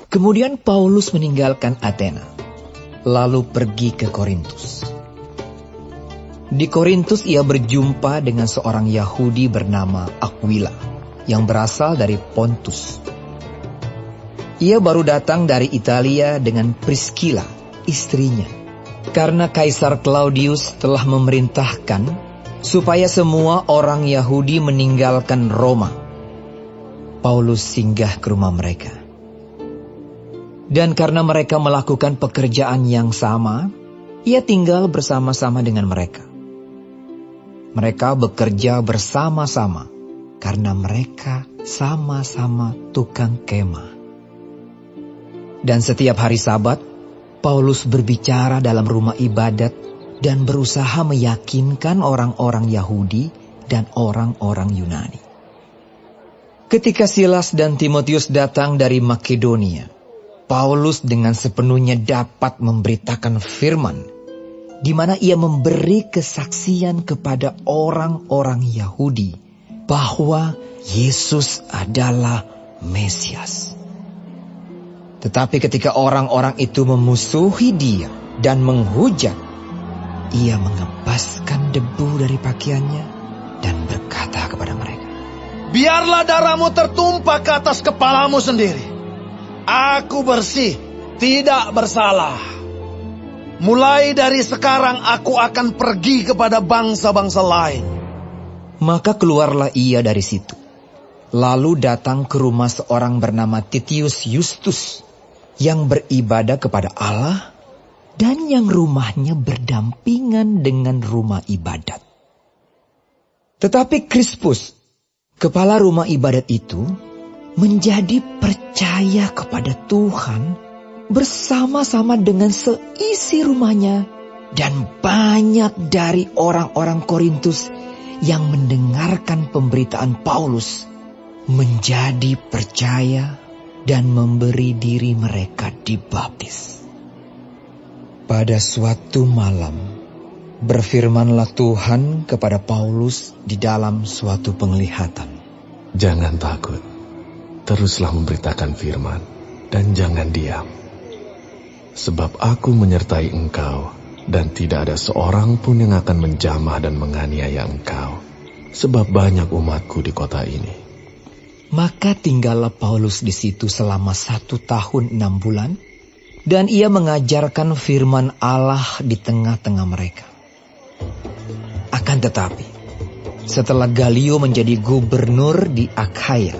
Kemudian Paulus meninggalkan Athena, lalu pergi ke Korintus. Di Korintus ia berjumpa dengan seorang Yahudi bernama Aquila yang berasal dari Pontus. Ia baru datang dari Italia dengan Priscilla, istrinya, karena Kaisar Claudius telah memerintahkan supaya semua orang Yahudi meninggalkan Roma. Paulus singgah ke rumah mereka. Dan karena mereka melakukan pekerjaan yang sama, ia tinggal bersama-sama dengan mereka. Mereka bekerja bersama-sama karena mereka sama-sama tukang kemah. Dan setiap hari Sabat, Paulus berbicara dalam rumah ibadat dan berusaha meyakinkan orang-orang Yahudi dan orang-orang Yunani. Ketika Silas dan Timotius datang dari Makedonia, Paulus dengan sepenuhnya dapat memberitakan firman, di mana ia memberi kesaksian kepada orang-orang Yahudi bahwa Yesus adalah Mesias. Tetapi ketika orang-orang itu memusuhi dia dan menghujat, ia mengebaskan debu dari pakaiannya dan berkata kepada mereka, "Biarlah darahmu tertumpah ke atas kepalamu sendiri. Aku bersih, tidak bersalah. Mulai dari sekarang aku akan pergi kepada bangsa-bangsa lain." Maka keluarlah ia dari situ, lalu datang ke rumah seorang bernama Titius Justus, yang beribadah kepada Allah, dan yang rumahnya berdampingan dengan rumah ibadat. Tetapi Krispus, kepala rumah ibadat itu, menjadi percaya kepada Tuhan bersama-sama dengan seisi rumahnya, dan banyak dari orang-orang Korintus yang mendengarkan pemberitaan Paulus menjadi percaya dan memberi diri mereka dibaptis. Pada suatu malam, berfirmanlah Tuhan kepada Paulus di dalam suatu penglihatan. "Jangan takut, teruslah memberitakan firman, dan jangan diam. Sebab aku menyertai engkau, dan tidak ada seorang pun yang akan menjamah dan menganiaya engkau, sebab banyak umatku di kota ini." Maka tinggallah Paulus di situ selama 1 tahun 6 bulan, dan ia mengajarkan firman Allah di tengah-tengah mereka. Akan tetapi, setelah Galio menjadi gubernur di Akhaya,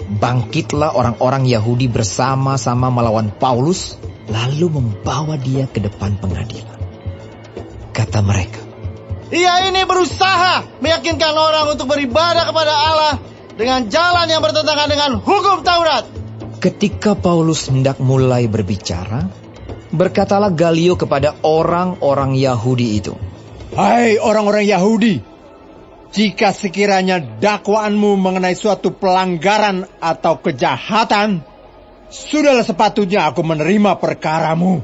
bangkitlah orang-orang Yahudi bersama-sama melawan Paulus, lalu membawa dia ke depan pengadilan. Kata mereka, "Ia ini berusaha meyakinkan orang untuk beribadah kepada Allah dengan jalan yang bertentangan dengan hukum Taurat." Ketika Paulus hendak mulai berbicara, berkatalah Galio kepada orang-orang Yahudi itu, "Hai orang-orang Yahudi, jika sekiranya dakwaanmu mengenai suatu pelanggaran atau kejahatan, sudahlah sepatutnya aku menerima perkaramu.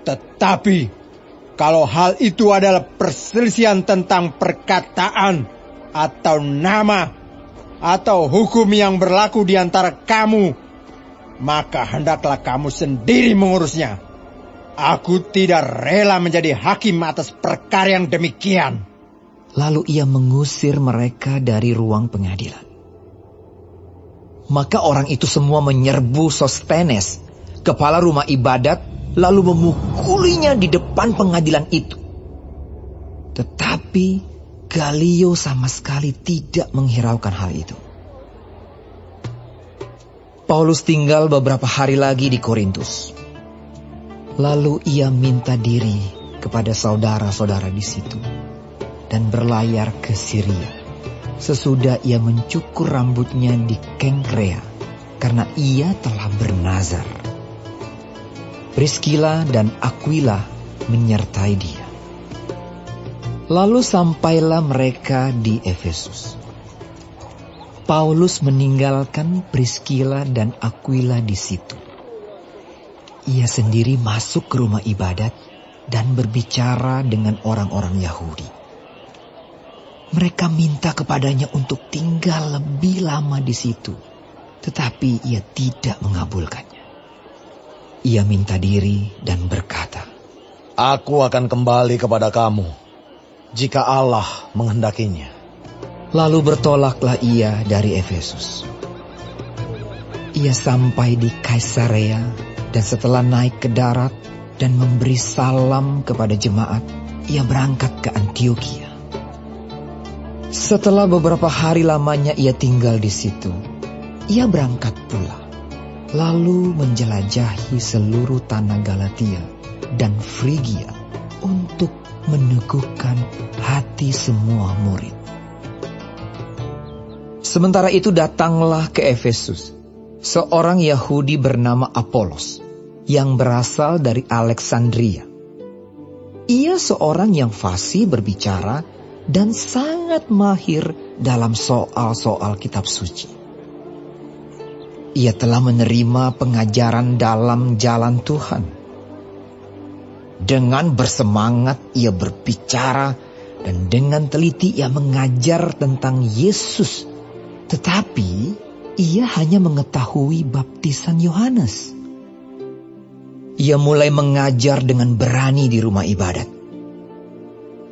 Tetapi kalau hal itu adalah perselisihan tentang perkataan atau nama atau hukum yang berlaku di antara kamu, maka hendaklah kamu sendiri mengurusnya. Aku tidak rela menjadi hakim atas perkara yang demikian." Lalu ia mengusir mereka dari ruang pengadilan. Maka orang itu semua menyerbu Sostenes, kepala rumah ibadat, lalu memukulinya di depan pengadilan itu. Tetapi Galio sama sekali tidak menghiraukan hal itu. Paulus tinggal beberapa hari lagi di Korintus. Lalu ia minta diri kepada saudara-saudara di situ dan berlayar ke Syria. Sesudah ia mencukur rambutnya di Kengkrea karena ia telah bernazar. Priscilla dan Aquila menyertai dia. Lalu sampailah mereka di Efesus. Paulus meninggalkan Priscilla dan Aquila di situ. Ia sendiri masuk ke rumah ibadat dan berbicara dengan orang-orang Yahudi. Mereka minta kepadanya untuk tinggal lebih lama di situ, tetapi ia tidak mengabulkannya. ia minta diri dan berkata, Aku akan kembali kepada kamu jika Allah menghendakinya. Lalu bertolaklah ia dari Efesus. Ia sampai di Kaisarea dan setelah naik ke darat dan memberi salam kepada jemaat, ia berangkat ke Antiokhia. Setelah beberapa hari lamanya ia tinggal di situ, ia berangkat pula, lalu menjelajahi seluruh tanah Galatia dan Frigia untuk meneguhkan hati semua murid. Sementara itu datanglah ke Efesus seorang Yahudi bernama Apolos yang berasal dari Alexandria. Ia seorang yang fasih berbicara dan sangat mahir dalam soal-soal kitab suci. Ia telah menerima pengajaran dalam jalan Tuhan. Dengan bersemangat ia berbicara dan dengan teliti ia mengajar tentang Yesus. Tetapi ia hanya mengetahui baptisan Yohanes. Ia mulai mengajar dengan berani di rumah ibadat.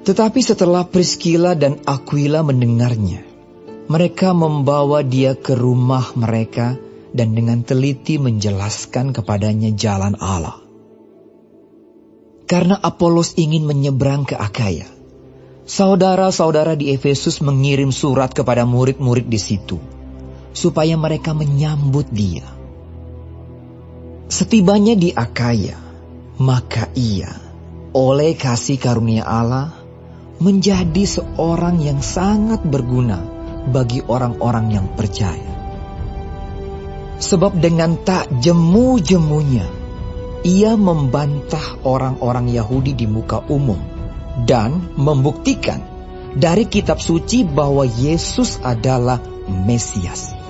Tetapi setelah Priscilla dan Aquila mendengarnya, mereka membawa dia ke rumah mereka dan dengan teliti menjelaskan kepadanya jalan Allah. Karena Apolos ingin menyeberang ke Akaya, saudara-saudara di Efesus mengirim surat kepada murid-murid di situ, supaya mereka menyambut dia. Setibanya di Akaya, maka ia, oleh kasih karunia Allah, menjadi seorang yang sangat berguna bagi orang-orang yang percaya. Sebab dengan tak jemu-jemunya, ia membantah orang-orang Yahudi di muka umum dan membuktikan dari kitab suci bahwa Yesus adalah Mesias.